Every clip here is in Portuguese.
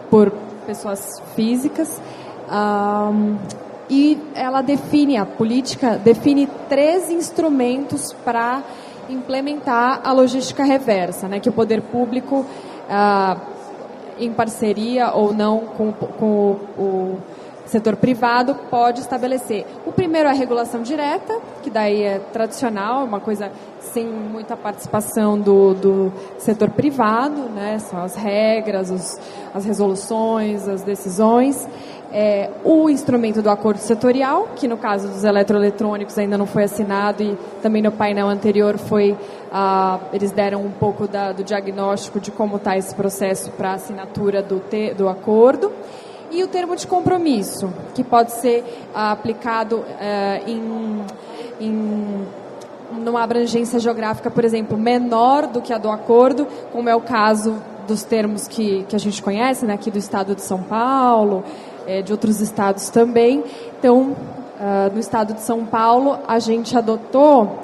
por pessoas físicas. E ela define, a política define 3 instrumentos para implementar a logística reversa, né, que o poder público, em parceria ou não com o setor privado, pode estabelecer. O primeiro é a regulação direta, que daí é tradicional, uma coisa sem muita participação do setor privado, né? São as regras, as resoluções, as decisões. O instrumento do acordo setorial, que no caso dos eletroeletrônicos ainda não foi assinado, e também no painel anterior eles deram um pouco do diagnóstico de como está esse processo para a assinatura do acordo. E o termo de compromisso, que pode ser aplicado numa abrangência geográfica, por exemplo, menor do que a do acordo, como é o caso dos termos que a gente conhece, né, aqui do estado de São Paulo, de outros estados também. Então, no estado de São Paulo, a gente adotou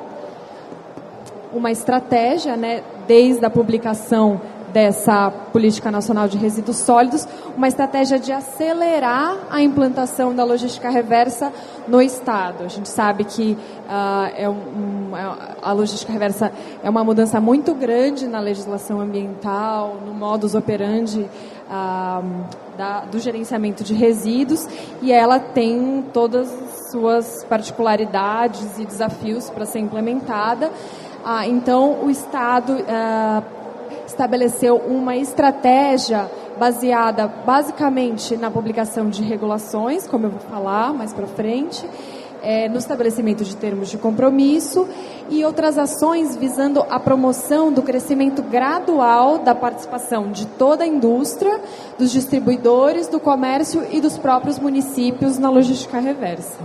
uma estratégia, né, desde a publicação dessa Política Nacional de Resíduos Sólidos, uma estratégia de acelerar a implantação da logística reversa no Estado. A gente sabe que a logística reversa é uma mudança muito grande na legislação ambiental, no modus operandi do gerenciamento de resíduos, e ela tem todas as suas particularidades e desafios para ser implementada. Então, o Estado estabeleceu uma estratégia baseada basicamente na publicação de regulações, como eu vou falar mais para frente, no estabelecimento de termos de compromisso e outras ações visando a promoção do crescimento gradual da participação de toda a indústria, dos distribuidores, do comércio e dos próprios municípios na logística reversa.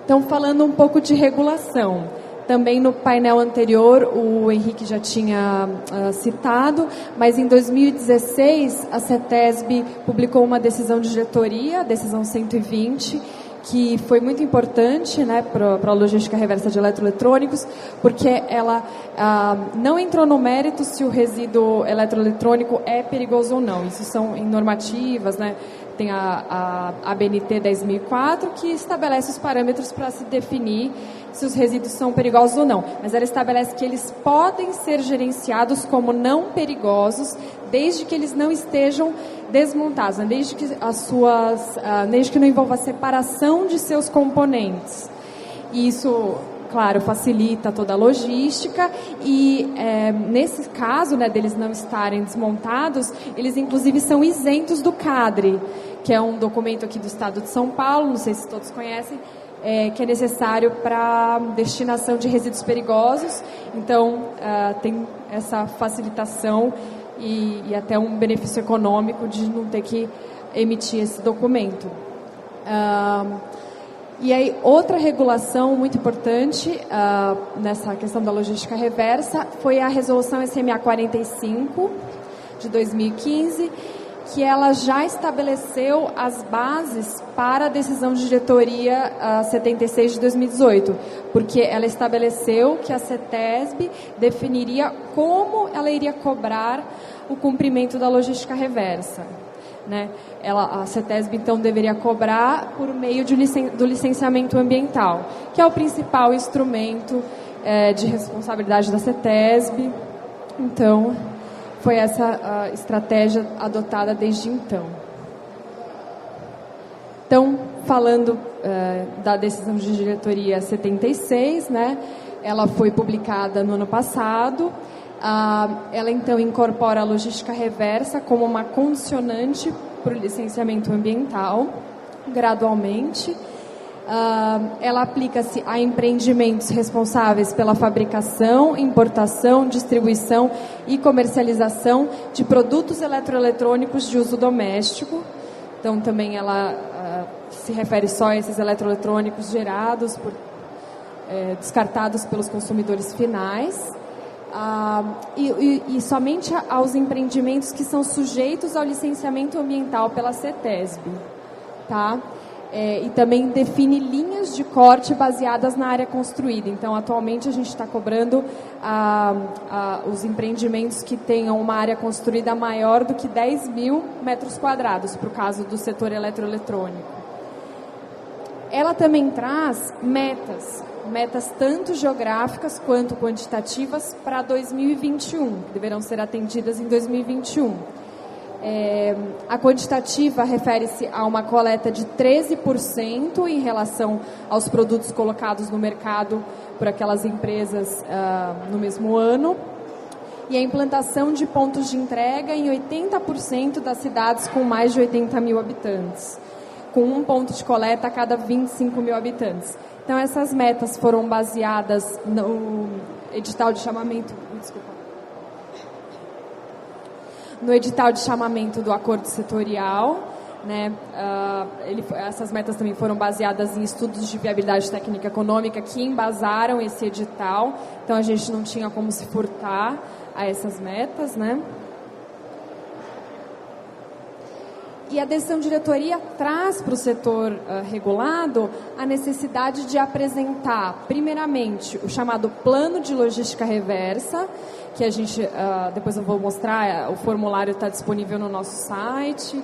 Então, falando um pouco de regulação. Também no painel anterior, o Henrique já tinha citado, mas em 2016, a CETESB publicou uma decisão de diretoria, a decisão 120, que foi muito importante, né, para a logística reversa de eletroeletrônicos, porque ela não entrou no mérito se o resíduo eletroeletrônico é perigoso ou não. Isso são em normativas, né? Tem a ABNT 10.004, que estabelece os parâmetros para se definir se os resíduos são perigosos ou não. Mas ela estabelece que eles podem ser gerenciados como não perigosos, desde que eles não estejam desmontados, né? desde que não envolva a separação de seus componentes. E isso, claro, facilita toda a logística e, nesse caso, né, deles não estarem desmontados, eles inclusive são isentos do CADRE, que é um documento aqui do estado de São Paulo, não sei se todos conhecem, que é necessário para destinação de resíduos perigosos. Então, tem essa facilitação e até um benefício econômico de não ter que emitir esse documento. E aí, outra regulação muito importante nessa questão da logística reversa foi a resolução SMA 45 de 2015, que ela já estabeleceu as bases para a decisão de diretoria 76 de 2018, porque ela estabeleceu que a CETESB definiria como ela iria cobrar o cumprimento da logística reversa. Né? A CETESB, então, deveria cobrar por meio do licenciamento ambiental, que é o principal instrumento de responsabilidade da CETESB. Então, foi essa estratégia adotada desde então. Então, falando da decisão de diretoria 76, né, ela foi publicada no ano passado. Ela, então, incorpora a logística reversa como uma condicionante para o licenciamento ambiental, gradualmente. Ela aplica-se a empreendimentos responsáveis pela fabricação, importação, distribuição e comercialização de produtos eletroeletrônicos de uso doméstico. Então, também ela se refere só a esses eletroeletrônicos gerados, descartados pelos consumidores finais. E somente aos empreendimentos que são sujeitos ao licenciamento ambiental pela CETESB. Tá? e também define linhas de corte baseadas na área construída. Então, atualmente, a gente está cobrando os empreendimentos que tenham uma área construída maior do que 10 mil metros quadrados, para o caso do setor eletroeletrônico. Ela também traz metas tanto geográficas quanto quantitativas para 2021, que deverão ser atendidas em 2021. A quantitativa refere-se a uma coleta de 13% em relação aos produtos colocados no mercado por aquelas empresas no mesmo ano, e a implantação de pontos de entrega em 80% das cidades com mais de 80 mil habitantes, com um ponto de coleta a cada 25 mil habitantes. Então, essas metas foram baseadas no edital de chamamento... No edital de chamamento do acordo setorial, né? Essas metas também foram baseadas em estudos de viabilidade técnica e econômica que embasaram esse edital. Então, a gente não tinha como se furtar a essas metas, né? E a decisão de diretoria traz para o setor regulado a necessidade de apresentar, primeiramente, o chamado plano de logística reversa, que a gente, depois eu vou mostrar, o formulário está disponível no nosso site,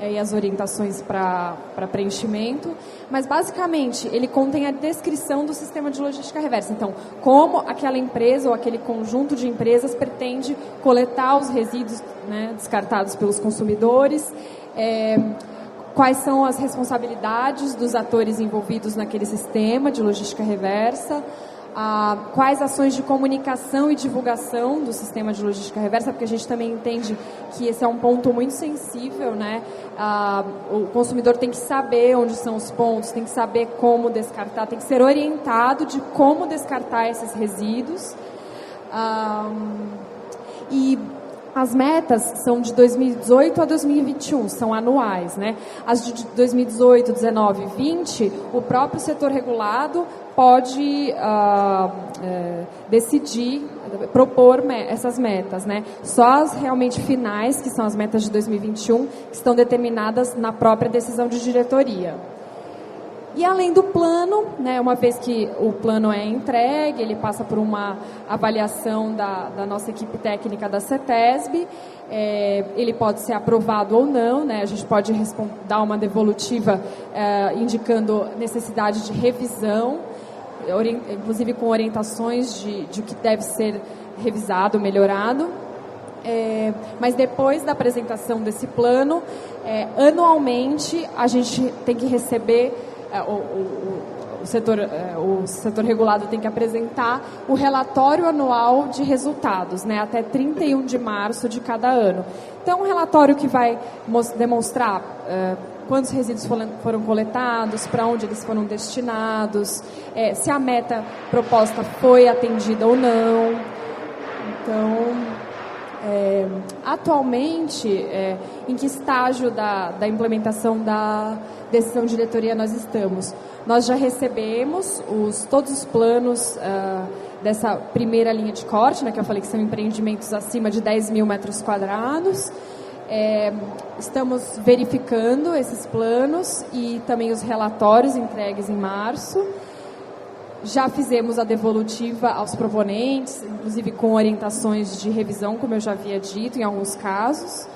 e as orientações para preenchimento, mas basicamente ele contém a descrição do sistema de logística reversa. Então, como aquela empresa ou aquele conjunto de empresas pretende coletar os resíduos, né, descartados pelos consumidores, quais são as responsabilidades dos atores envolvidos naquele sistema de logística reversa, quais ações de comunicação e divulgação do sistema de logística reversa, porque a gente também entende que esse é um ponto muito sensível, né? O consumidor tem que saber onde são os pontos, tem que saber como descartar, tem que ser orientado de como descartar esses resíduos. E as metas são de 2018 a 2021, são anuais, né? As de 2018, 19 e 20, o próprio setor regulado pode decidir, propor essas metas, né? Só as realmente finais, que são as metas de 2021, que estão determinadas na própria decisão de diretoria. E além do plano, né, uma vez que o plano é entregue, ele passa por uma avaliação da nossa equipe técnica da CETESB, ele pode ser aprovado ou não, né, a gente pode dar uma devolutiva indicando necessidade de revisão, inclusive com orientações de o que deve ser revisado, melhorado. Mas depois da apresentação desse plano, anualmente a gente tem que receber... O setor regulado tem que apresentar o relatório anual de resultados, né, até 31 de março de cada ano. Então, um relatório que vai demonstrar quantos resíduos foram coletados, para onde eles foram destinados, se a meta proposta foi atendida ou não. Então, atualmente, em que estágio da implementação da decisão de diretoria nós estamos? Nós já recebemos todos os planos dessa primeira linha de corte, né, que eu falei que são empreendimentos acima de 10 mil metros quadrados. Estamos verificando esses planos e também os relatórios entregues em março. Já fizemos a devolutiva aos proponentes, inclusive com orientações de revisão, como eu já havia dito, em alguns casos.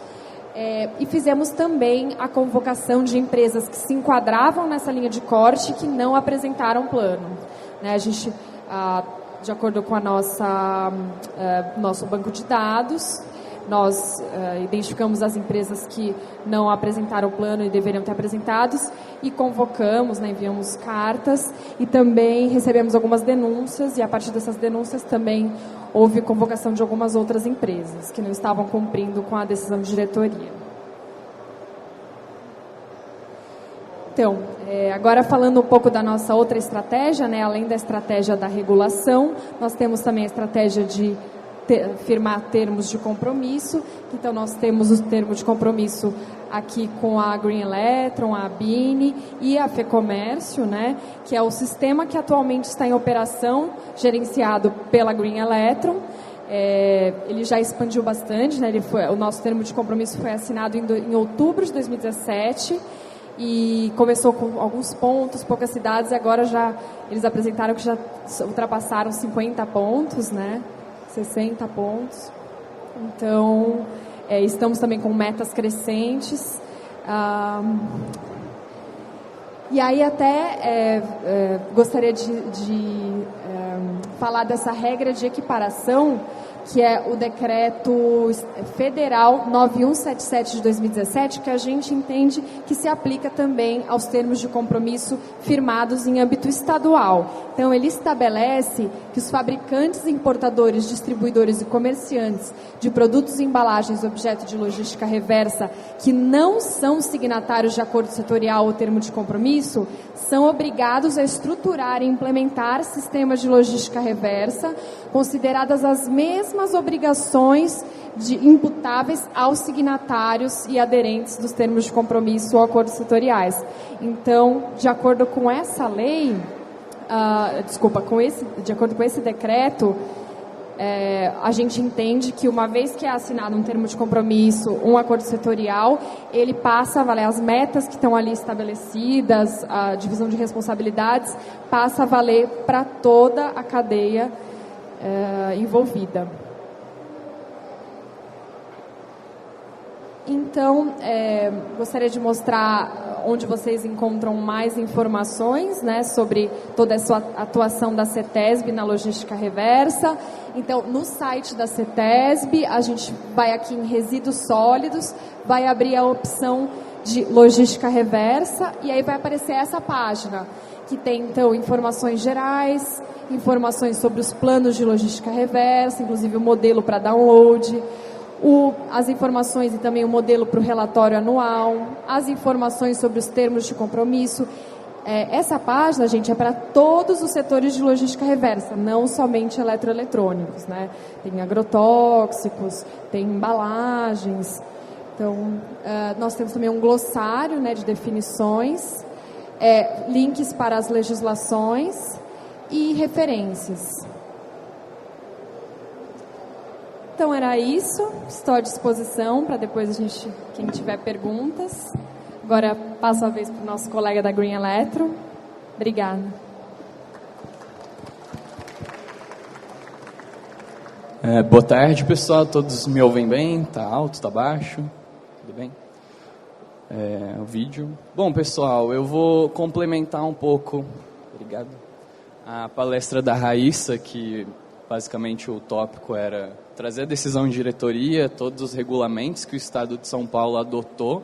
E fizemos também a convocação de empresas que se enquadravam nessa linha de corte e que não apresentaram plano. Né, a gente, de acordo com a nosso banco de dados, nós identificamos as empresas que não apresentaram o plano e deveriam ter apresentados e convocamos, né, enviamos cartas e também recebemos algumas denúncias, e a partir dessas denúncias também houve convocação de algumas outras empresas que não estavam cumprindo com a decisão de diretoria. Então, agora falando um pouco da nossa outra estratégia, né, além da estratégia da regulação, nós temos também a estratégia de firmar termos de compromisso. Então, nós temos o termo de compromisso aqui com a Green Electron, a Bini e a FEComércio, né, que é o sistema que atualmente está em operação, gerenciado pela Green Electron. Ele já expandiu bastante, né, o nosso termo de compromisso foi assinado em outubro de 2017 e começou com alguns pontos, poucas cidades, e agora eles apresentaram que já ultrapassaram 50 pontos, né? 60 pontos. Então, estamos também com metas crescentes. E aí até gostaria de falar dessa regra de equiparação, que é o decreto federal 9177 de 2017, que a gente entende que se aplica também aos termos de compromisso firmados em âmbito estadual. Então, ele estabelece que os fabricantes, importadores, distribuidores e comerciantes de produtos e embalagens objeto de logística reversa que não são signatários de acordo setorial ou termo de compromisso são obrigados a estruturar e implementar sistemas de logística reversa, consideradas as mesmas obrigações imputáveis aos signatários e aderentes dos termos de compromisso ou acordos setoriais. Então, de acordo com essa lei, de acordo com esse decreto, a gente entende que uma vez que é assinado um termo de compromisso, um acordo setorial, ele passa a valer as metas que estão ali estabelecidas, a divisão de responsabilidades, passa a valer para toda a cadeia envolvida. Então, gostaria de mostrar onde vocês encontram mais informações, né, sobre toda essa atuação da CETESB na logística reversa. Então, no site da CETESB, a gente vai aqui em resíduos sólidos, vai abrir a opção de logística reversa e aí vai aparecer essa página, que tem, então, informações gerais, informações sobre os planos de logística reversa, inclusive o modelo para download, as informações e também o modelo para o relatório anual, as informações sobre os termos de compromisso. Essa página, gente, é para todos os setores de logística reversa, não somente eletroeletrônicos, né? Tem agrotóxicos, tem embalagens. Então, nós temos também um glossário, né, de definições, links para as legislações e referências. Então, era isso. Estou à disposição para depois quem tiver perguntas. Agora, passo a vez para o nosso colega da Green Electro. Obrigada. Boa tarde, pessoal. Todos me ouvem bem? Está alto, está baixo? Tudo bem? O vídeo. Bom, pessoal, eu vou complementar um pouco, obrigado, a palestra da Raíssa, que basicamente o tópico era trazer a decisão de diretoria, todos os regulamentos que o Estado de São Paulo adotou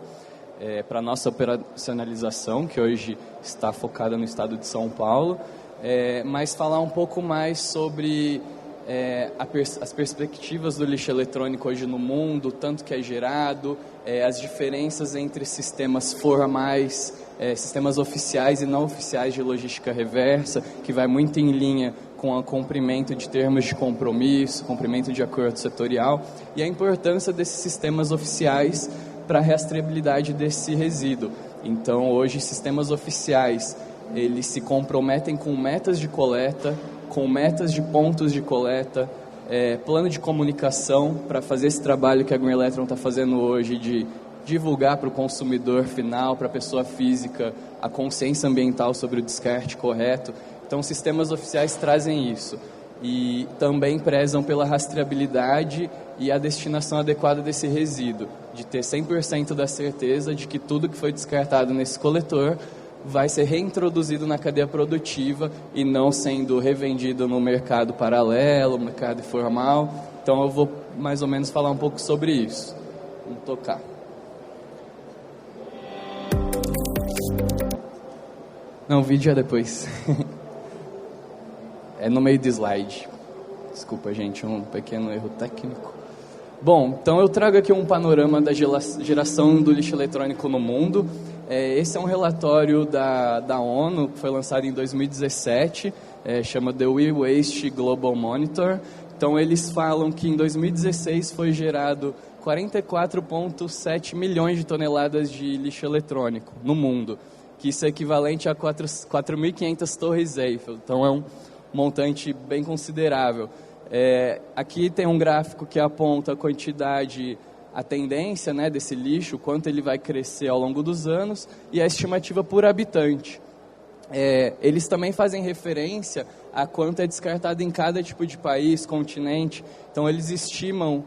para a nossa operacionalização, que hoje está focada no Estado de São Paulo, mas falar um pouco mais sobre as perspectivas do lixo eletrônico hoje no mundo, tanto que é gerado, as diferenças entre sistemas formais, sistemas oficiais e não oficiais de logística reversa, que vai muito em linha com o cumprimento de termos de compromisso, cumprimento de acordo setorial, e a importância desses sistemas oficiais para a rastreabilidade desse resíduo. Então, hoje, sistemas oficiais, eles se comprometem com metas de coleta, com metas de pontos de coleta, plano de comunicação para fazer esse trabalho que a Green Electron está fazendo hoje de divulgar para o consumidor final, para a pessoa física, a consciência ambiental sobre o descarte correto. Então, sistemas oficiais trazem isso e também prezam pela rastreabilidade e a destinação adequada desse resíduo, de ter 100% da certeza de que tudo que foi descartado nesse coletor vai ser reintroduzido na cadeia produtiva e não sendo revendido no mercado paralelo, no mercado informal. Então, eu vou mais ou menos falar um pouco sobre isso. Vamos tocar. Não, o vídeo é depois. É no meio do slide. Desculpa, gente, um pequeno erro técnico. Bom, então eu trago aqui um panorama da geração do lixo eletrônico no mundo. Esse é um relatório da ONU, que foi lançado em 2017, chama The E-Waste Global Monitor. Então eles falam que em 2016 foi gerado 44,7 milhões de toneladas de lixo eletrônico no mundo, que isso é equivalente a 4.500 torres Eiffel. Então é um montante bem considerável. Aqui tem um gráfico que aponta a quantidade a tendência, né, desse lixo, quanto ele vai crescer ao longo dos anos e a estimativa por habitante. Eles também fazem referência a quanto é descartado em cada tipo de país, continente. Então, eles estimam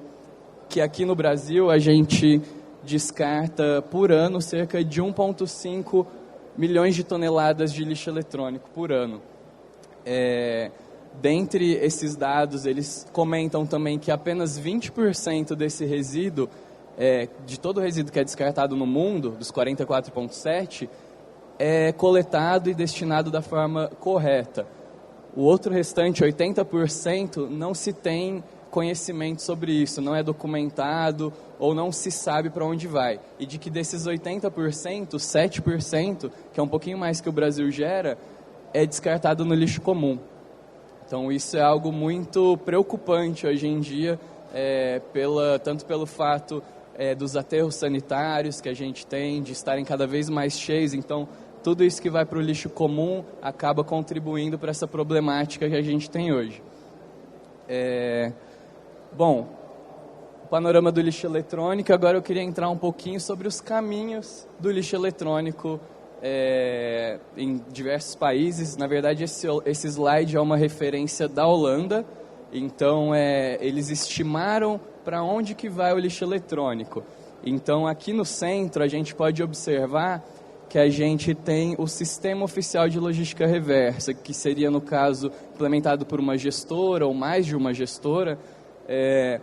que aqui no Brasil a gente descarta por ano cerca de 1,5 milhões de toneladas de lixo eletrônico por ano. Dentre esses dados, eles comentam também que apenas 20% desse resíduo, de todo o resíduo que é descartado no mundo, dos 44,7%, é coletado e destinado da forma correta. O outro restante, 80%, não se tem conhecimento sobre isso, não é documentado ou não se sabe para onde vai. E de que desses 80%, 7%, que é um pouquinho mais que o Brasil gera, é descartado no lixo comum. Então isso é algo muito preocupante hoje em dia, tanto pelo fato dos aterros sanitários que a gente tem, de estarem cada vez mais cheios. Então tudo isso que vai para o lixo comum acaba contribuindo para essa problemática que a gente tem hoje. Bom, o panorama do lixo eletrônico. Agora eu queria entrar um pouquinho sobre os caminhos do lixo eletrônico em diversos países. Na verdade, esse slide é uma referência da Holanda. Então, eles estimaram para onde que vai o lixo eletrônico. Então, aqui no centro, a gente pode observar que a gente tem o Sistema Oficial de Logística Reversa, que seria, no caso, implementado por uma gestora ou mais de uma gestora. É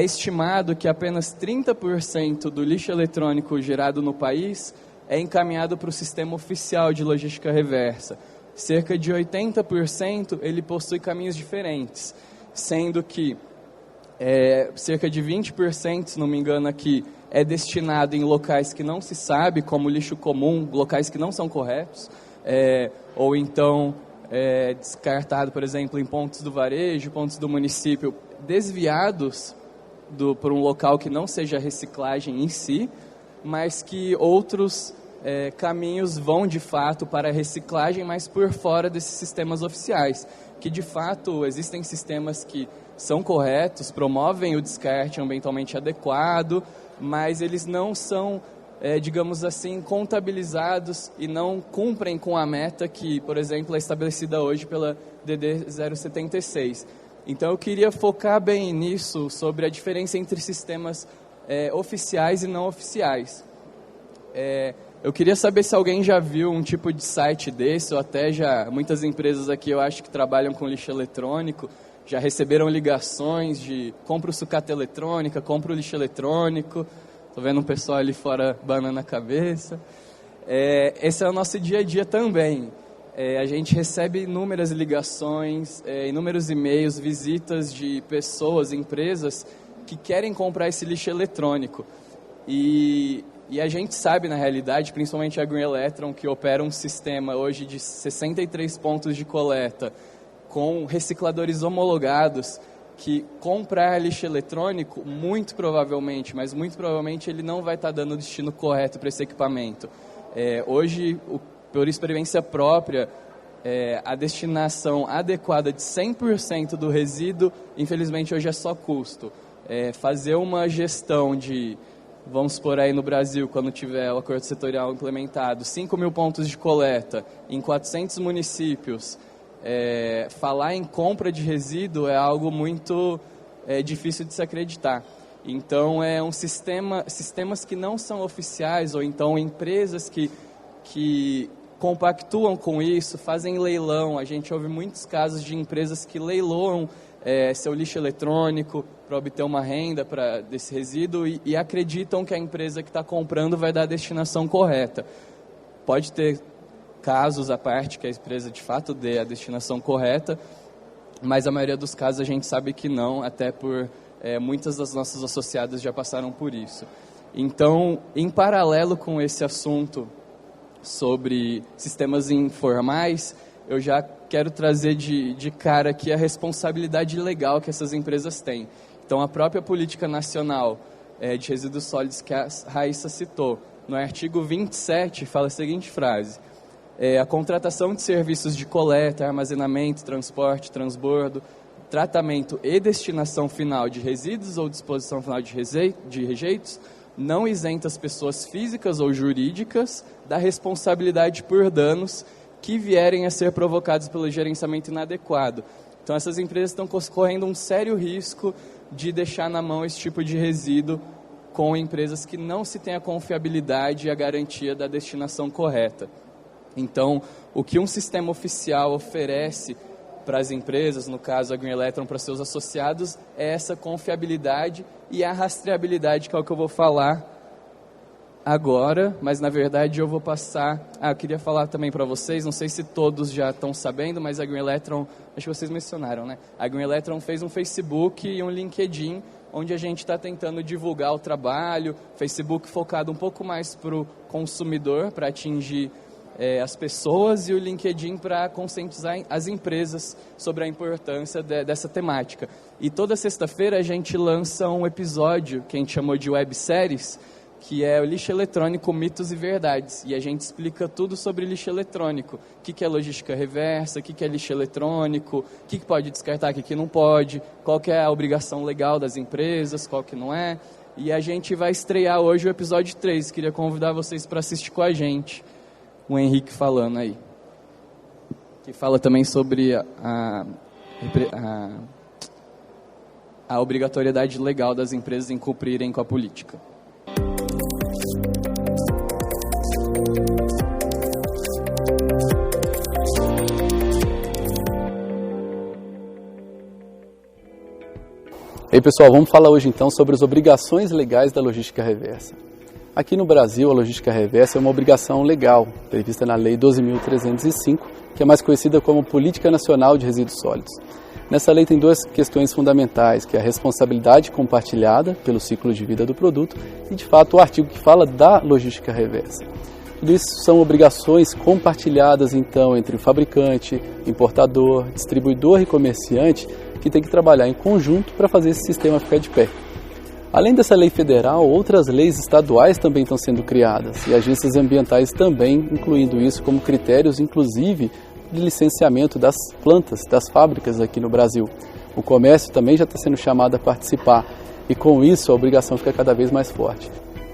estimado que apenas 30% do lixo eletrônico gerado no país é encaminhado para o Sistema Oficial de Logística Reversa. Cerca de 80% ele possui caminhos diferentes, sendo que cerca de 20%, se não me engano aqui, é destinado em locais que não se sabe, como lixo comum, locais que não são corretos, ou então descartado, por exemplo, em pontos do varejo, pontos do município, desviados por um local que não seja reciclagem em si, mas que outros caminhos vão de fato para a reciclagem, mas por fora desses sistemas oficiais, que de fato existem sistemas que são corretos, promovem o descarte ambientalmente adequado, mas eles não são, digamos assim, contabilizados e não cumprem com a meta que, por exemplo, é estabelecida hoje pela DD 076. Então eu queria focar bem nisso, sobre a diferença entre sistemas oficiais e não oficiais. Eu queria saber se alguém já viu um tipo de site desse, ou até já, muitas empresas aqui eu acho que trabalham com lixo eletrônico, já receberam ligações de compra o sucata eletrônica, compra o lixo eletrônico. Estou vendo um pessoal ali fora banando a cabeça. Esse é o nosso dia a dia também. A gente recebe inúmeras ligações, inúmeros e-mails, visitas de pessoas, empresas que querem comprar esse lixo eletrônico. E a gente sabe, na realidade, principalmente a Green Electron, que opera um sistema hoje de 63 pontos de coleta, com recicladores homologados, que comprar lixo eletrônico, muito provavelmente, mas muito provavelmente ele não vai estar dando o destino correto para esse equipamento. Hoje, por experiência própria, a destinação adequada de 100% do resíduo, infelizmente hoje é só custo. Fazer uma gestão de, vamos supor aí no Brasil, quando tiver o acordo setorial implementado, 5.000 pontos de coleta em 400 municípios, falar em compra de resíduo é algo muito difícil de se acreditar. Então, sistemas que não são oficiais, ou então empresas que compactuam com isso, fazem leilão. A gente ouve muitos casos de empresas que leiloam seu lixo eletrônico para obter uma renda desse resíduo e acreditam que a empresa que está comprando vai dar a destinação correta. Pode ter casos à parte que a empresa de fato dê a destinação correta, mas a maioria dos casos a gente sabe que não, até por muitas das nossas associadas já passaram por isso. Então, em paralelo com esse assunto sobre sistemas informais, eu já quero trazer de cara aqui a responsabilidade legal que essas empresas têm. Então, a própria Política Nacional de Resíduos Sólidos que a Raíssa citou, no artigo 27, fala a seguinte frase: a contratação de serviços de coleta, armazenamento, transporte, transbordo, tratamento e destinação final de resíduos ou disposição final de rejeitos não isenta as pessoas físicas ou jurídicas da responsabilidade por danos que vierem a ser provocados pelo gerenciamento inadequado. Então, essas empresas estão correndo um sério risco de deixar na mão esse tipo de resíduo com empresas que não se tem a confiabilidade e a garantia da destinação correta. Então, o que um sistema oficial oferece para as empresas, no caso a Green Electron, para seus associados, é essa confiabilidade e a rastreabilidade, que é o que eu vou falar agora, mas na verdade eu vou passar... eu queria falar também para vocês, não sei se todos já estão sabendo, mas a Green Electron, acho que vocês mencionaram, né? A Green Electron fez um Facebook e um LinkedIn, onde a gente está tentando divulgar o trabalho, Facebook focado um pouco mais para o consumidor, para atingir as pessoas, e o LinkedIn para conscientizar as empresas sobre a importância dessa temática. E toda sexta-feira a gente lança um episódio que a gente chamou de webséries, que é o lixo eletrônico, mitos e verdades. E a gente explica tudo sobre lixo eletrônico. O que é logística reversa, o que é lixo eletrônico, o que pode descartar, o que não pode, qual que é a obrigação legal das empresas, qual que não é. E a gente vai estrear hoje o episódio 3. Queria convidar vocês para assistir com a gente. O Henrique falando aí. Que fala também sobre a obrigatoriedade legal das empresas em cumprirem com a política. E aí, pessoal, vamos falar hoje então sobre as obrigações legais da logística reversa. Aqui no Brasil, a logística reversa é uma obrigação legal, prevista na Lei 12.305, que é mais conhecida como Política Nacional de Resíduos Sólidos. Nessa lei tem duas questões fundamentais, que é a responsabilidade compartilhada pelo ciclo de vida do produto e, de fato, o artigo que fala da logística reversa. Tudo isso são obrigações compartilhadas, então, entre o fabricante, importador, distribuidor e comerciante, que tem que trabalhar em conjunto para fazer esse sistema ficar de pé. Além dessa lei federal, outras leis estaduais também estão sendo criadas e agências ambientais também, incluindo isso como critérios, inclusive, de licenciamento das plantas, das fábricas aqui no Brasil. O comércio também já está sendo chamado a participar e, com isso, a obrigação fica cada vez mais forte.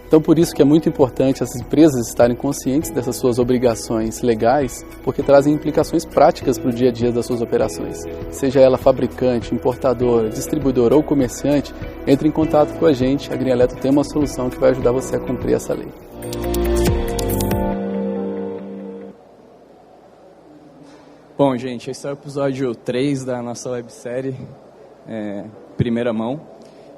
Então, por isso que é muito importante as empresas estarem conscientes dessas suas obrigações legais, porque trazem implicações práticas para o dia a dia das suas operações. Seja ela fabricante, importador, distribuidor ou comerciante, entre em contato com a gente. A Green Electron tem uma solução que vai ajudar você a cumprir essa lei. Bom, gente, esse é o episódio 3 da nossa websérie, Primeira Mão.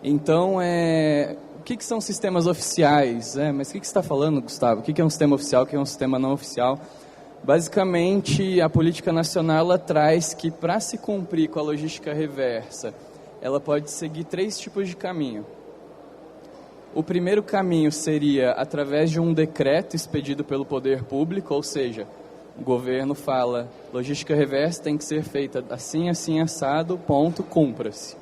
Então, o que são sistemas oficiais? Mas o que você está falando, Gustavo? O que é um sistema oficial, o que é um sistema não oficial? Basicamente, a política nacional ela traz que, para se cumprir com a logística reversa, ela pode seguir 3 tipos de caminho. O primeiro caminho seria através de um decreto expedido pelo poder público, ou seja, o governo fala, logística reversa tem que ser feita assim, assim, assado, ponto, cumpra-se.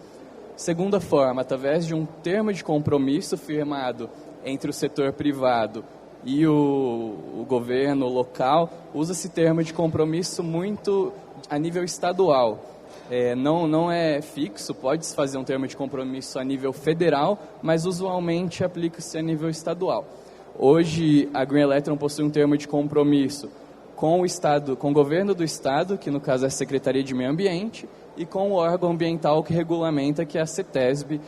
Segunda forma, através de um termo de compromisso firmado entre o setor privado e o governo local, usa-se termo de compromisso muito a nível estadual. Não é fixo, pode-se fazer um termo de compromisso a nível federal, mas usualmente aplica-se a nível estadual. Hoje, a Green Electron possui um termo de compromisso com o Estado, com o governo do Estado, que no caso é a Secretaria de Meio Ambiente, e com o órgão ambiental que regulamenta, que é a CETESB,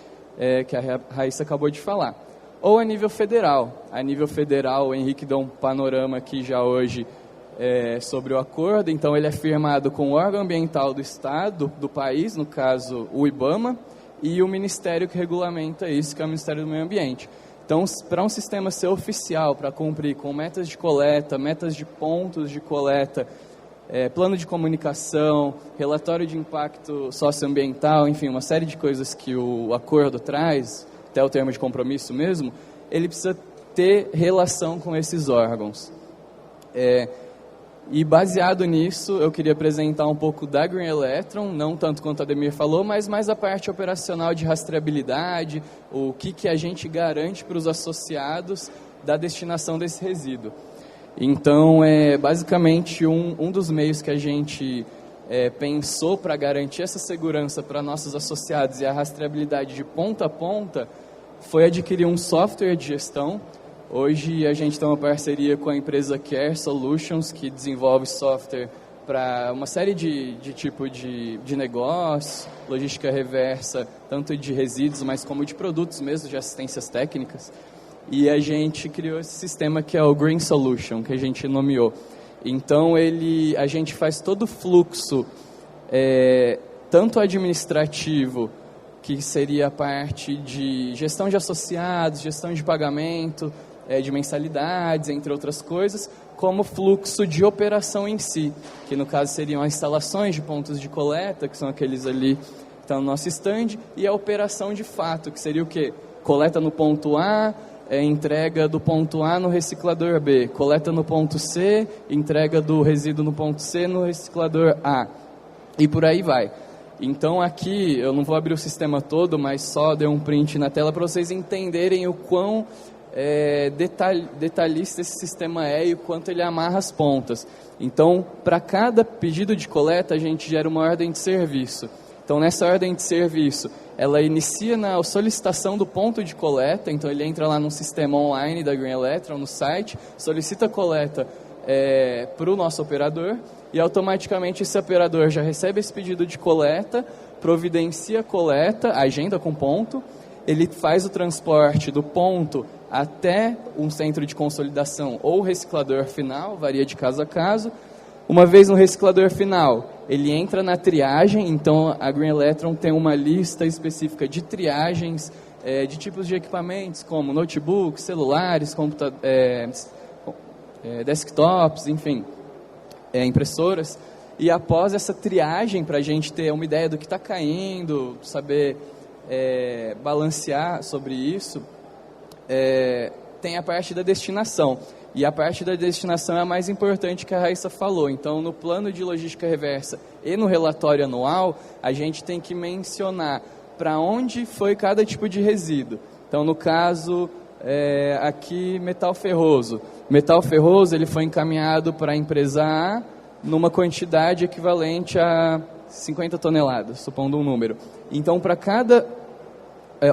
que a Raíssa acabou de falar. Ou a nível federal. A nível federal, o Henrique deu um panorama aqui já hoje sobre o acordo. Então, ele é firmado com o órgão ambiental do Estado, do país, no caso, o IBAMA, e o Ministério que regulamenta isso, que é o Ministério do Meio Ambiente. Então, para um sistema ser oficial, para cumprir com metas de coleta, metas de pontos de coleta, plano de comunicação, relatório de impacto socioambiental, enfim, uma série de coisas que o acordo traz, até o termo de compromisso mesmo, ele precisa ter relação com esses órgãos. E baseado nisso, eu queria apresentar um pouco da Green Electron, não tanto quanto a Ademir falou, mas mais a parte operacional de rastreabilidade, o que a gente garante para os associados da destinação desse resíduo. Então, basicamente, um dos meios que a gente pensou para garantir essa segurança para nossos associados e a rastreabilidade de ponta a ponta foi adquirir um software de gestão. Hoje a gente tem uma parceria com a empresa Care Solutions, que desenvolve software para uma série de tipo de negócio, logística reversa, tanto de resíduos, mas como de produtos mesmo, de assistências técnicas. E a gente criou esse sistema que é o Green Solution, que a gente nomeou. Então a gente faz todo o fluxo, tanto administrativo, que seria a parte de gestão de associados, gestão de pagamento, de mensalidades, entre outras coisas, como fluxo de operação em si, que no caso seriam as instalações de pontos de coleta, que são aqueles ali que estão no nosso stand, e a operação de fato, que seria o quê? Coleta no ponto A, entrega do ponto A no reciclador B, coleta no ponto C, entrega do resíduo no ponto C no reciclador A, e por aí vai. Então aqui, eu não vou abrir o sistema todo, mas só dei um print na tela para vocês entenderem o quão detalhista esse sistema e o quanto ele amarra as pontas. Então, para cada pedido de coleta, a gente gera uma ordem de serviço. Então, nessa ordem de serviço, ela inicia na solicitação do ponto de coleta, então ele entra lá no sistema online da Green Electron, no site, solicita a coleta para o nosso operador, e automaticamente esse operador já recebe esse pedido de coleta, providencia a coleta, agenda com ponto, ele faz o transporte do ponto até um centro de consolidação ou reciclador final, varia de caso a caso. Uma vez no reciclador final, ele entra na triagem, então a Green Electron tem uma lista específica de triagens de tipos de equipamentos, como notebooks, celulares, desktops, enfim, impressoras. E após essa triagem, para a gente ter uma ideia do que está caindo, saber balancear sobre isso, tem a parte da destinação. E a parte da destinação é a mais importante que a Raíssa falou. Então, no plano de logística reversa e no relatório anual, a gente tem que mencionar para onde foi cada tipo de resíduo. Então, no caso, aqui, metal ferroso. Metal ferroso ele foi encaminhado para a empresa A numa quantidade equivalente a 50 toneladas, supondo um número. Então, para cada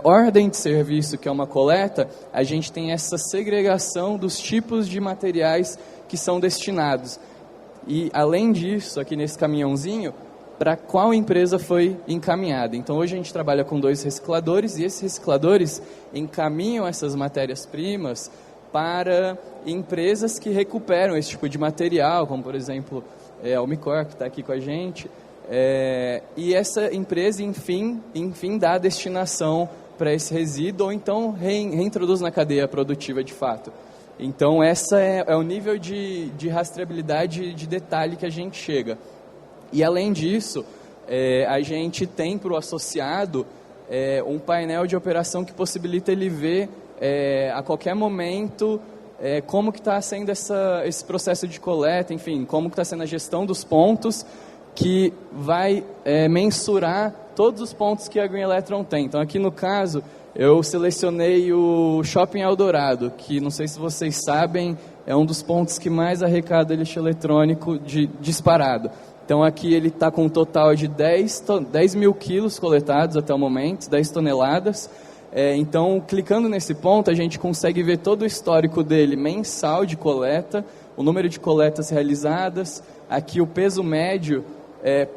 ordem de serviço, que é uma coleta, a gente tem essa segregação dos tipos de materiais que são destinados. E, além disso, aqui nesse caminhãozinho, para qual empresa foi encaminhada. Então, hoje a gente trabalha com 2 recicladores, e esses recicladores encaminham essas matérias-primas para empresas que recuperam esse tipo de material, como, por exemplo, a Umicore, que está aqui com a gente. E essa empresa, enfim, dá a destinação para esse resíduo, ou então reintroduz na cadeia produtiva de fato. Então, essa é o nível de rastreabilidade de detalhe que a gente chega. E, além disso, a gente tem para o associado um painel de operação que possibilita ele ver a qualquer momento como que está sendo esse processo de coleta, enfim, como que está sendo a gestão dos pontos, que vai mensurar todos os pontos que a Green Electron tem. Então, aqui no caso, eu selecionei o Shopping Eldorado, que, não sei se vocês sabem, é um dos pontos que mais arrecada lixo eletrônico disparado. Então, aqui ele está com um total de 10 mil quilos coletados até o momento, 10 toneladas. Então, clicando nesse ponto, a gente consegue ver todo o histórico dele mensal de coleta, o número de coletas realizadas, aqui o peso médio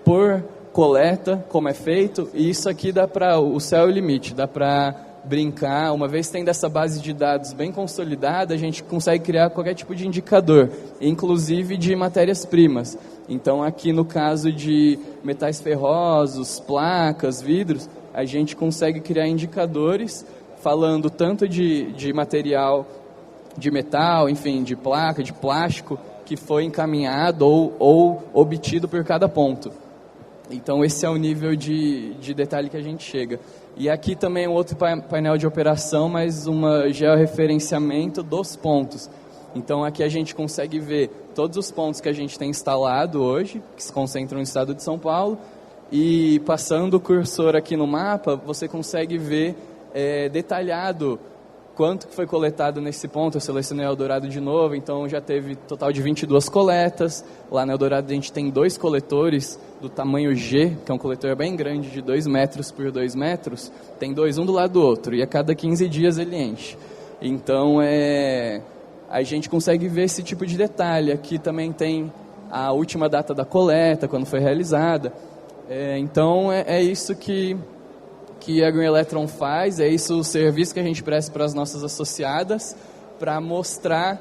por coleta, como é feito, e isso aqui dá para o céu é o limite, dá para brincar. Uma vez tendo essa base de dados bem consolidada, a gente consegue criar qualquer tipo de indicador, inclusive de matérias-primas. Então, aqui no caso de metais ferrosos, placas, vidros, a gente consegue criar indicadores falando tanto de material de metal, enfim, de placa, de plástico, que foi encaminhado ou obtido por cada ponto. Então, esse é o nível de detalhe que a gente chega. E aqui também um outro painel de operação, mas um georreferenciamento dos pontos. Então, aqui a gente consegue ver todos os pontos que a gente tem instalado hoje, que se concentram no estado de São Paulo, e passando o cursor aqui no mapa, você consegue ver detalhado quanto que foi coletado nesse ponto. Eu selecionei Eldorado de novo, então já teve total de 22 coletas. Lá no Eldorado a gente tem 2 coletores do tamanho G, que é um coletor bem grande, de 2 metros por 2 metros. Tem 2, um do lado do outro, e a cada 15 dias ele enche. Então, a gente consegue ver esse tipo de detalhe. Aqui também tem a última data da coleta, quando foi realizada. Então, é isso que a Green Electron faz, é isso o serviço que a gente presta para as nossas associadas, para mostrar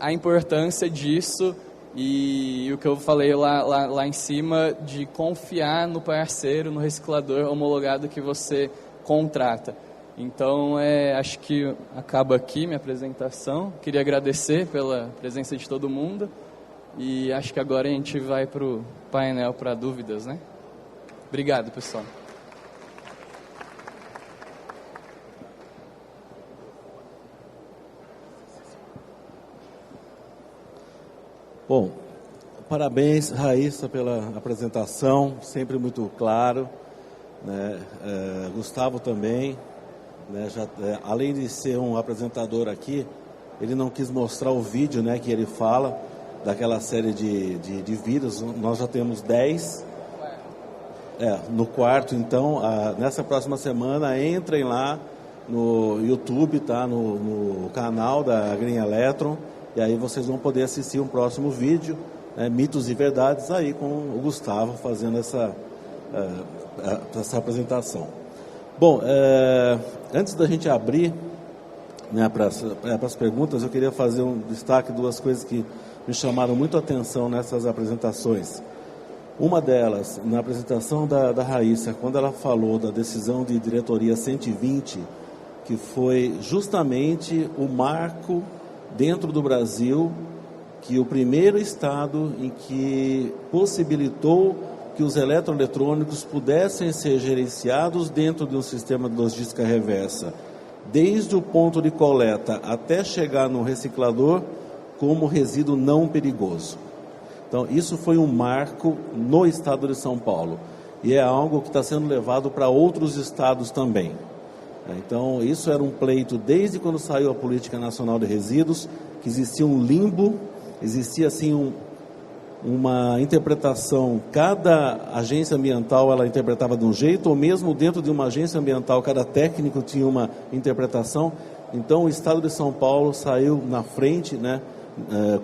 a importância disso e o que eu falei lá em cima, de confiar no parceiro, no reciclador homologado que você contrata. Então, acho que acaba aqui minha apresentação. Queria agradecer pela presença de todo mundo e acho que agora a gente vai para o painel para dúvidas, né? Obrigado, pessoal. Bom, parabéns, Raíssa, pela apresentação, sempre muito claro, né? Gustavo também, né? Além de ser um apresentador aqui, ele não quis mostrar o vídeo, né, que ele fala daquela série de vídeos. Nós já temos 10, no quarto. Então, nessa próxima semana, entrem lá no YouTube, tá? No canal da Green Electron. E aí vocês vão poder assistir um próximo vídeo, né, Mitos e Verdades, aí com o Gustavo fazendo essa apresentação. Bom, antes da gente abrir, né, para as perguntas, eu queria fazer um destaque, 2 coisas que me chamaram muito a atenção nessas apresentações. Uma delas, na apresentação da Raíssa, quando ela falou da decisão de diretoria 120, que foi justamente o marco dentro do Brasil, que o primeiro estado em que possibilitou que os eletroeletrônicos pudessem ser gerenciados dentro de um sistema de logística reversa, desde o ponto de coleta até chegar no reciclador como resíduo não perigoso. Então, isso foi um marco no estado de São Paulo, e é algo que está sendo levado para outros estados também. Então, isso era um pleito desde quando saiu a Política Nacional de Resíduos, que existia um limbo, existia assim uma interpretação, cada agência ambiental ela interpretava de um jeito, ou mesmo dentro de uma agência ambiental, cada técnico tinha uma interpretação. Então, o Estado de São Paulo saiu na frente, né,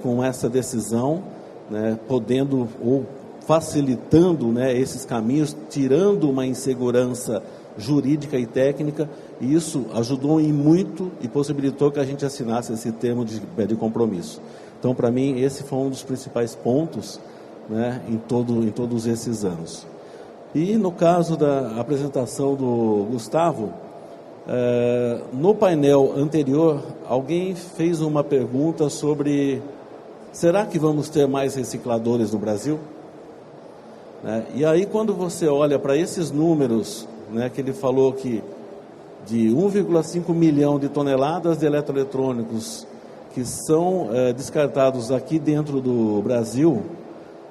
com essa decisão, né, podendo ou facilitando, né, esses caminhos, tirando uma insegurança jurídica e técnica, e isso ajudou em muito e possibilitou que a gente assinasse esse termo de compromisso. Então, para mim, esse foi um dos principais pontos, né, em todos esses anos. E no caso da apresentação do Gustavo, no painel anterior, alguém fez uma pergunta sobre: será que vamos ter mais recicladores no Brasil? E aí, quando você olha para esses números, né, que ele falou que de 1,5 milhão de toneladas de eletroeletrônicos que são descartados aqui dentro do Brasil,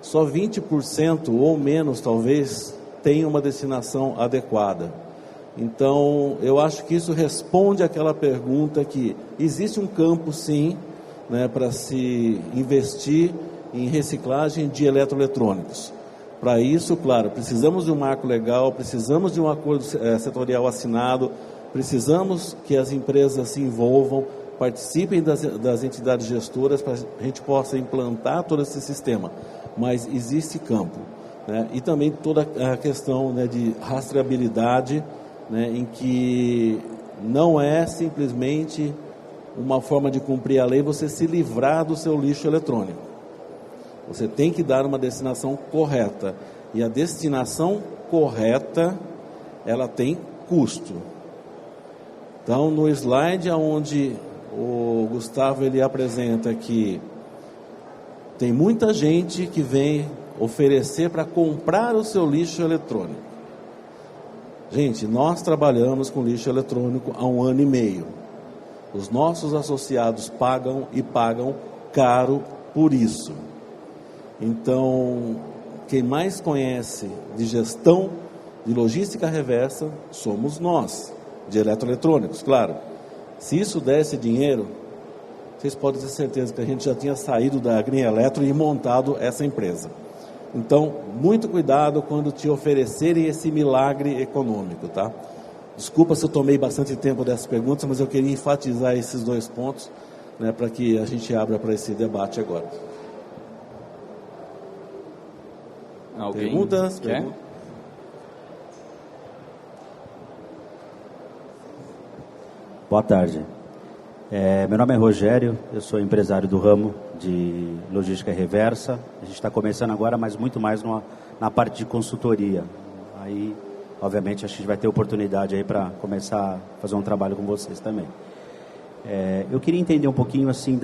só 20% ou menos, talvez, tem uma destinação adequada. Então, eu acho que isso responde àquela pergunta que existe um campo, sim, né, para se investir em reciclagem de eletroeletrônicos. Para isso, claro, precisamos de um marco legal, precisamos de um acordo setorial assinado, precisamos que as empresas se envolvam, participem das entidades gestoras para a gente possa implantar todo esse sistema. Mas existe campo, né? E também toda a questão, né, de rastreabilidade, né, em que não é simplesmente uma forma de cumprir a lei você se livrar do seu lixo eletrônico. Você tem que dar uma destinação correta. E a destinação correta, ela tem custo. Então, no slide onde o Gustavo ele apresenta que tem muita gente que vem oferecer para comprar o seu lixo eletrônico. Gente, nós trabalhamos com lixo eletrônico há 1 ano e meio. Os nossos associados pagam e pagam caro por isso. Então, quem mais conhece de gestão de logística reversa somos nós, de eletroeletrônicos, claro. Se isso desse dinheiro, vocês podem ter certeza que a gente já tinha saído da Green Electron e montado essa empresa. Então, muito cuidado quando te oferecerem esse milagre econômico, tá? Desculpa se eu tomei bastante tempo dessas perguntas, mas eu queria enfatizar esses 2 pontos, né, para que a gente abra para esse debate agora. Alguém Perguntas? quer? Boa tarde. Meu nome é Rogério, eu sou empresário do ramo de logística reversa. A gente está começando agora, mas muito mais na parte de consultoria. Aí, obviamente, a gente vai ter oportunidade aí para começar a fazer um trabalho com vocês também. Eu queria entender um pouquinho assim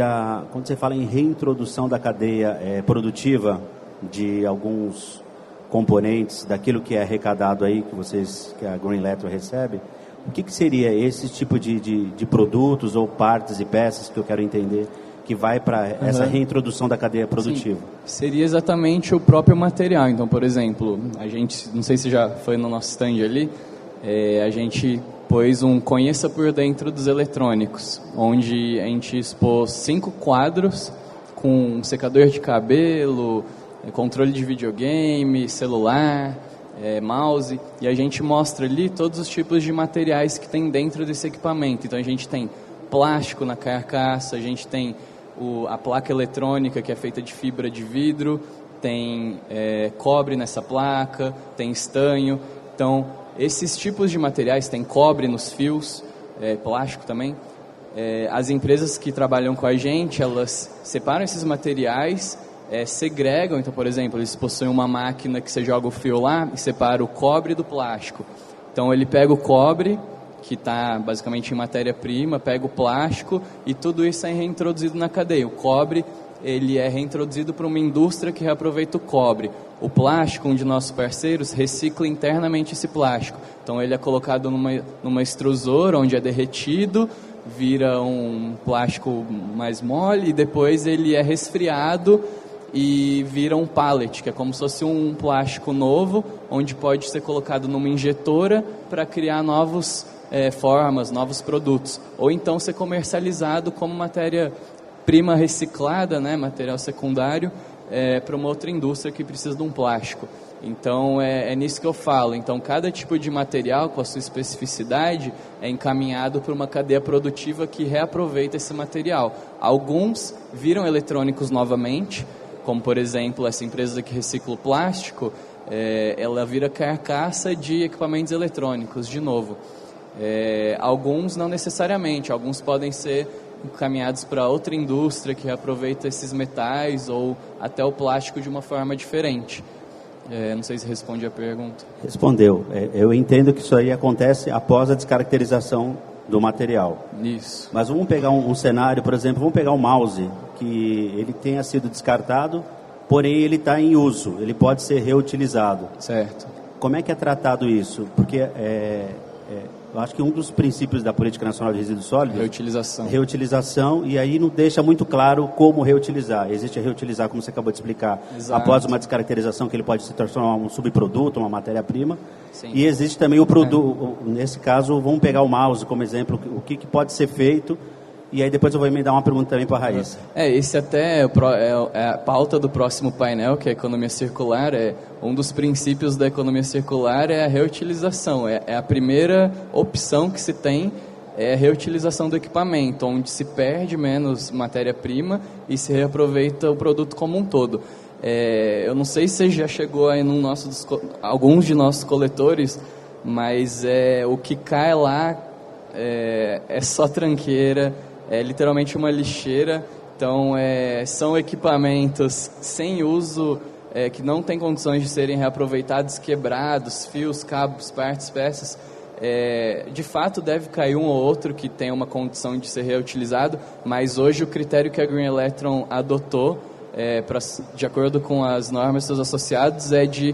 quando você fala em reintrodução da cadeia produtiva de alguns componentes daquilo que é arrecadado aí que a Green Electron recebe. O que seria esse tipo de produtos ou partes e peças que eu quero entender que vai para essa reintrodução da cadeia produtiva? Sim, seria exatamente o próprio material. Então, por exemplo, a gente, não sei se já foi no nosso stand ali, a gente pôs um Conheça por Dentro dos Eletrônicos, onde a gente expôs 5 quadros com secador de cabelo, controle de videogame, celular, mouse, e a gente mostra ali todos os tipos de materiais que tem dentro desse equipamento. Então a gente tem plástico na carcaça, a gente tem a placa eletrônica que é feita de fibra de vidro, tem cobre nessa placa, tem estanho. Então esses tipos de materiais, tem cobre nos fios, plástico também. As empresas que trabalham com a gente, elas separam esses materiais, segregam. Então, por exemplo, eles possuem uma máquina que você joga o fio lá e separa o cobre do plástico. Então ele pega o cobre, que está basicamente em matéria-prima, pega o plástico e tudo isso é reintroduzido na cadeia. O cobre, ele é reintroduzido para uma indústria que reaproveita o cobre. O plástico, um de nossos parceiros, recicla internamente esse plástico. Então ele é colocado numa extrusora onde é derretido, vira um plástico mais mole e depois ele é resfriado e vira um pallet, que é como se fosse um plástico novo, onde pode ser colocado numa injetora para criar novas formas, novos produtos. Ou então ser comercializado como matéria-prima reciclada, né, material secundário, para uma outra indústria que precisa de um plástico. Então, é nisso que eu falo. Então, cada tipo de material, com a sua especificidade, é encaminhado para uma cadeia produtiva que reaproveita esse material. Alguns viram eletrônicos novamente, como, por exemplo, essa empresa que recicla o plástico, ela vira carcaça de equipamentos eletrônicos, de novo. Alguns não necessariamente, alguns podem ser encaminhados para outra indústria que reaproveita esses metais ou até o plástico de uma forma diferente. Não sei se responde a pergunta. Respondeu. Eu entendo que isso aí acontece após a descaracterização do material. Isso. Mas vamos pegar um cenário, por exemplo, vamos pegar um mouse que ele tenha sido descartado, porém ele está em uso, ele pode ser reutilizado. Certo. Como é que é tratado isso? Porque eu acho que um dos princípios da Política Nacional de Resíduos Sólidos... Reutilização, e aí não deixa muito claro como reutilizar. Existe a reutilizar, como você acabou de explicar, Exato. Após uma descaracterização, que ele pode se transformar em um subproduto, uma matéria-prima. Sim. E existe também o produto, nesse caso, vamos pegar o mouse como exemplo, o que pode ser feito. E aí depois eu vou emendar uma pergunta também para a Raíssa. Esse até é a pauta do próximo painel, que é a economia circular. Um dos princípios da economia circular é a reutilização. É a primeira opção que se tem, é a reutilização do equipamento, onde se perde menos matéria-prima e se reaproveita o produto como um todo. Eu não sei se você já chegou aí alguns de nossos coletores, mas o que cai lá é só tranqueira, é literalmente uma lixeira. Então são equipamentos sem uso, que não tem condições de serem reaproveitados, quebrados, fios, cabos, partes, peças. De fato deve cair um ou outro que tem uma condição de ser reutilizado, mas hoje o critério que a Green Electron adotou, de acordo com as normas dos associados, é de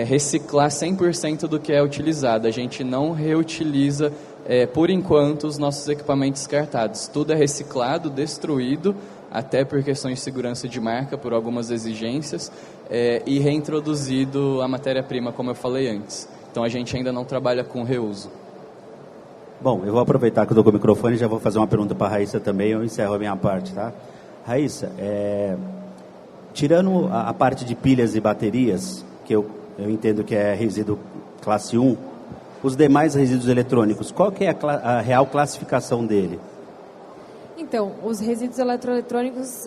reciclar 100% do que é utilizado. A gente não reutiliza por enquanto os nossos equipamentos descartados. Tudo é reciclado, destruído, até por questões de segurança de marca, por algumas exigências, e reintroduzido a matéria-prima, como eu falei antes. Então a gente ainda não trabalha com reuso. Bom, eu vou aproveitar que eu estou com o microfone e já vou fazer uma pergunta para a Raíssa também, eu encerro a minha parte, tá? Raíssa, tirando a parte de pilhas e baterias, que eu entendo que é resíduo classe 1, os demais resíduos eletrônicos, qual que é a real classificação dele? Então, os resíduos eletroeletrônicos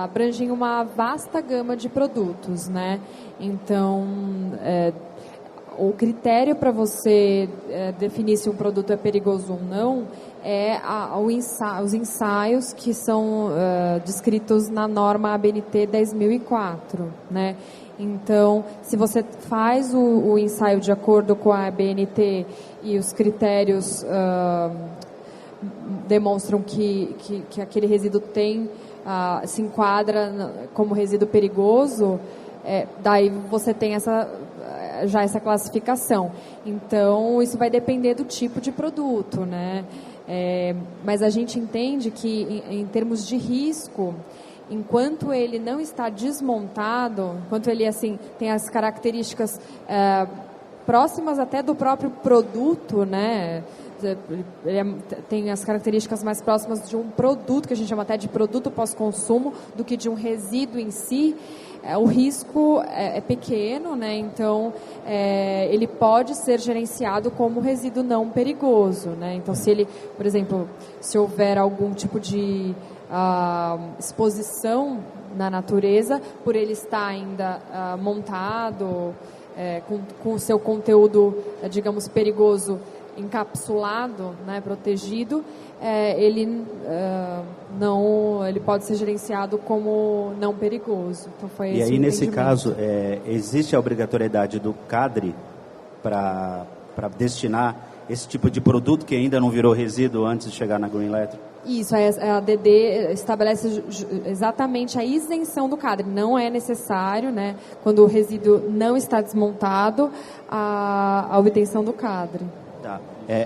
abrangem uma vasta gama de produtos, né? Então, o critério para você definir se um produto é perigoso ou não é os ensaios que são descritos na norma ABNT 10.004, né? Então, se você faz o ensaio de acordo com a ABNT e os critérios demonstram que aquele resíduo se enquadra como resíduo perigoso, daí você tem já essa classificação. Então, isso vai depender do tipo de produto, né? Mas a gente entende que, em termos de risco, enquanto ele não está desmontado, enquanto ele assim tem as características próximas até do próprio produto, né? Ele tem as características mais próximas de um produto, que a gente chama até de produto pós-consumo, do que de um resíduo em si. O risco é pequeno, né? Então ele pode ser gerenciado como resíduo não perigoso, né? Então, se ele, por exemplo, se houver algum tipo de exposição na natureza, por ele estar ainda montado, com o seu conteúdo, digamos, perigoso encapsulado, né, protegido, ele pode ser gerenciado como não perigoso. Então, foi e aí, nesse caso, existe a obrigatoriedade do CADRE para destinar esse tipo de produto que ainda não virou resíduo antes de chegar na Green Electric? Isso, a ADD estabelece exatamente a isenção do CADRE. Não é necessário, né, quando o resíduo não está desmontado, a obtenção do CADRE. Tá.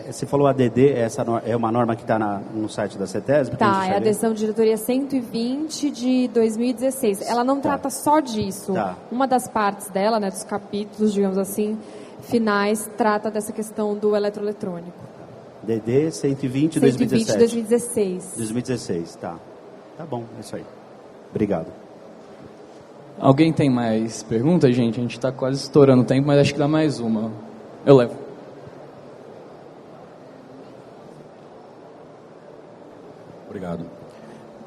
Você falou ADD, essa é uma norma que está no site da CETESB? Tá, é a decisão de diretoria 120 de 2016. Ela não trata só disso. Tá. Uma das partes dela, né, dos capítulos, digamos assim, finais, trata dessa questão do eletroeletrônico. DD 120 2017. 2016. 2016, tá. Tá bom, é isso aí. Obrigado. Alguém tem mais perguntas, gente? A gente está quase estourando o tempo, mas acho que dá mais uma. Eu levo. Obrigado.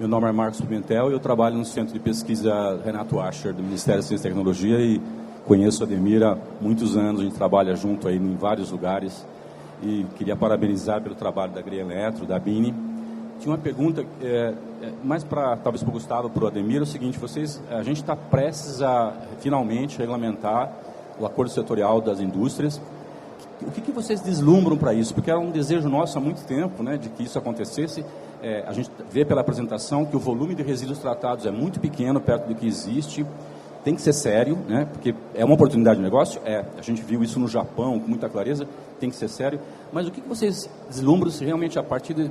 Meu nome é Marcos Pimentel e eu trabalho no Centro de Pesquisa Renato Ascher, do Ministério da Ciência e Tecnologia, e conheço a Ademir há muitos anos. A gente trabalha junto aí em vários lugares e queria parabenizar pelo trabalho da Green Electro, da Bini. Tinha uma pergunta, mais talvez para o Gustavo, para o Ademir, é o seguinte: a gente está prestes a finalmente regulamentar o acordo setorial das indústrias. O que vocês deslumbram para isso? Porque era um desejo nosso há muito tempo, né, de que isso acontecesse. A gente vê pela apresentação que o volume de resíduos tratados é muito pequeno perto do que existe. Tem que ser sério, né, porque é uma oportunidade de negócio. A gente viu isso no Japão com muita clareza. Tem que ser sério. Mas o que vocês deslumbram se realmente, a partir da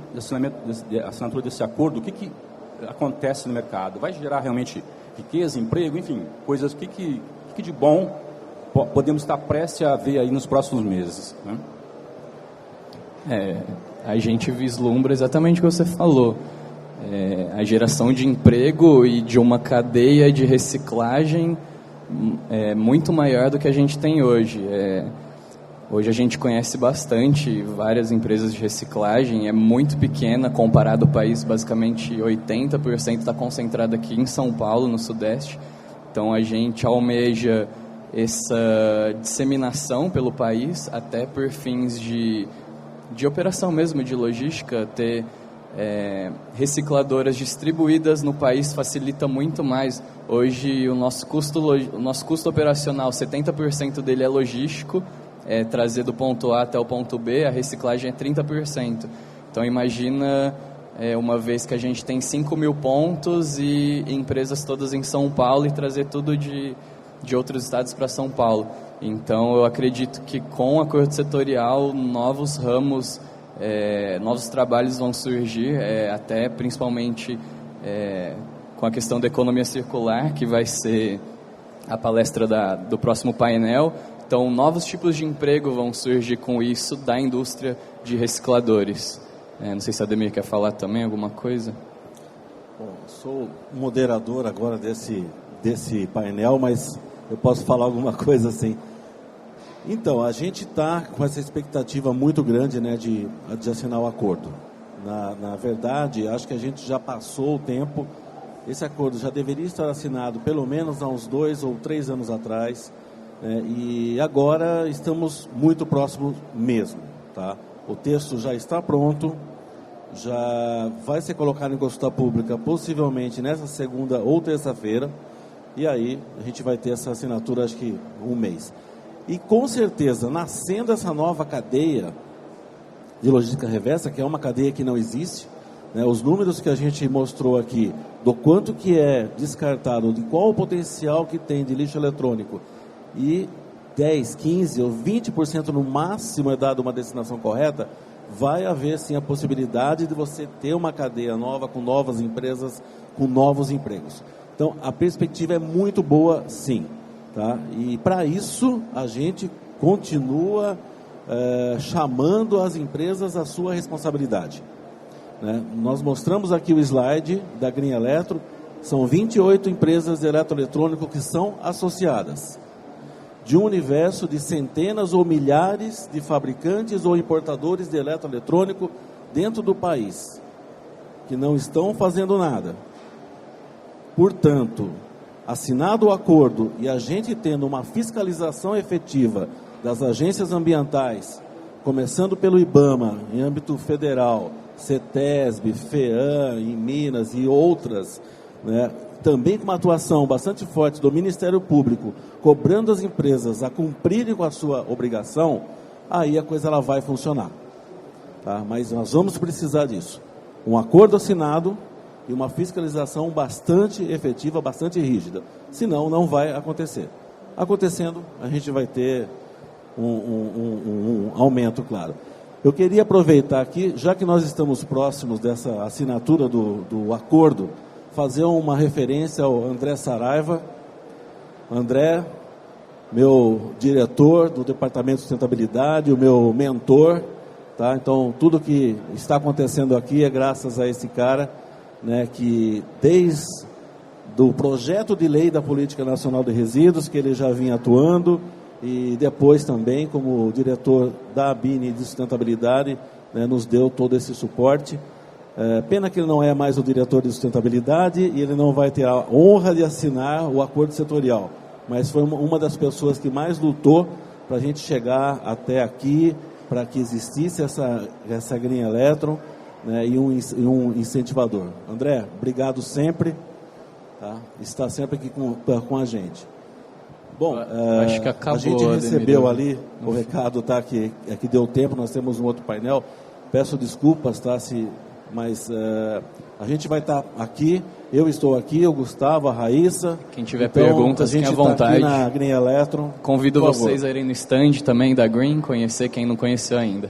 assinatura desse acordo, o que acontece no mercado? Vai gerar realmente riqueza, emprego, enfim, coisas que de bom podemos estar prestes a ver aí nos próximos meses, né? A gente vislumbra exatamente o que você falou. A geração de emprego e de uma cadeia de reciclagem é muito maior do que a gente tem hoje. Hoje a gente conhece bastante várias empresas de reciclagem, é muito pequena comparado ao país, basicamente 80% está concentrado aqui em São Paulo, no Sudeste. Então a gente almeja essa disseminação pelo país, até por fins de operação mesmo, de logística. Ter recicladoras distribuídas no país facilita muito mais. Hoje o nosso custo operacional, 70% dele é logístico, trazer do ponto A até o ponto B. A reciclagem é 30%. Então imagina, uma vez que a gente tem 5.000 pontos e empresas todas em São Paulo, e trazer tudo de outros estados para São Paulo. Então eu acredito que com o acordo setorial, novos ramos, novos trabalhos vão surgir, até principalmente com a questão da economia circular, que vai ser a palestra do próximo painel. Então, novos tipos de emprego vão surgir com isso da indústria de recicladores. Não sei se a Ademir quer falar também alguma coisa. Bom, sou moderador agora desse painel, mas eu posso falar alguma coisa assim. Então, a gente está com essa expectativa muito grande, né, de assinar o acordo. Na verdade, acho que a gente já passou o tempo. Esse acordo já deveria estar assinado pelo menos há uns 2 ou 3 anos atrás, né, e agora estamos muito próximos mesmo. Tá? O texto já está pronto, já vai ser colocado em consulta pública possivelmente nessa segunda ou terça-feira, e aí a gente vai ter essa assinatura, acho que um mês. E com certeza, nascendo essa nova cadeia de logística reversa, que é uma cadeia que não existe, né, os números que a gente mostrou aqui, do quanto que é descartado, de qual o potencial que tem de lixo eletrônico, e 10, 15 ou 20% no máximo é dado uma destinação correta, vai haver sim a possibilidade de você ter uma cadeia nova, com novas empresas, com novos empregos. Então, a perspectiva é muito boa, sim. Tá? E para isso, a gente continua chamando as empresas à sua responsabilidade. Né? Nós mostramos aqui o slide da Green Electro, são 28 empresas de eletroeletrônico que são associadas, de um universo de centenas ou milhares de fabricantes ou importadores de eletroeletrônico dentro do país, que não estão fazendo nada. Portanto, assinado o acordo e a gente tendo uma fiscalização efetiva das agências ambientais, começando pelo IBAMA, em âmbito federal, CETESB, FEAM, em Minas e outras, né, também com uma atuação bastante forte do Ministério Público, cobrando as empresas a cumprirem com a sua obrigação, aí a coisa ela vai funcionar. Tá? Mas nós vamos precisar disso. Um acordo assinado e uma fiscalização bastante efetiva, bastante rígida. Senão, não vai acontecer. Acontecendo, a gente vai ter um aumento, claro. Eu queria aproveitar aqui, já que nós estamos próximos dessa assinatura do acordo, fazer uma referência ao André Saraiva. André, meu diretor do Departamento de Sustentabilidade, o meu mentor. Tá? Então, tudo que está acontecendo aqui é graças a esse cara, né, que desde do projeto de lei da Política Nacional de Resíduos, que ele já vinha atuando, e depois também como diretor da ABINE de Sustentabilidade, né, nos deu todo esse suporte. Pena que ele não é mais o diretor de sustentabilidade e ele não vai ter a honra de assinar o acordo setorial, mas foi uma das pessoas que mais lutou para a gente chegar até aqui, para que existisse essa Green Electron, né, e um incentivador. André, obrigado sempre, tá? Está sempre aqui com a gente. Bom, acho que acabou, a gente recebeu ali o recado, tá, que deu tempo, nós temos um outro painel, peço desculpas, tá, mas a gente vai estar aqui, eu estou aqui, o Gustavo, a Raíssa. Quem tiver perguntas, fiquem à vontade. A gente está aqui na Green Electron. Convido vocês a irem no stand também da Green, conhecer quem não conheceu ainda.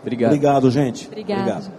Obrigado. Obrigado, gente. Obrigado.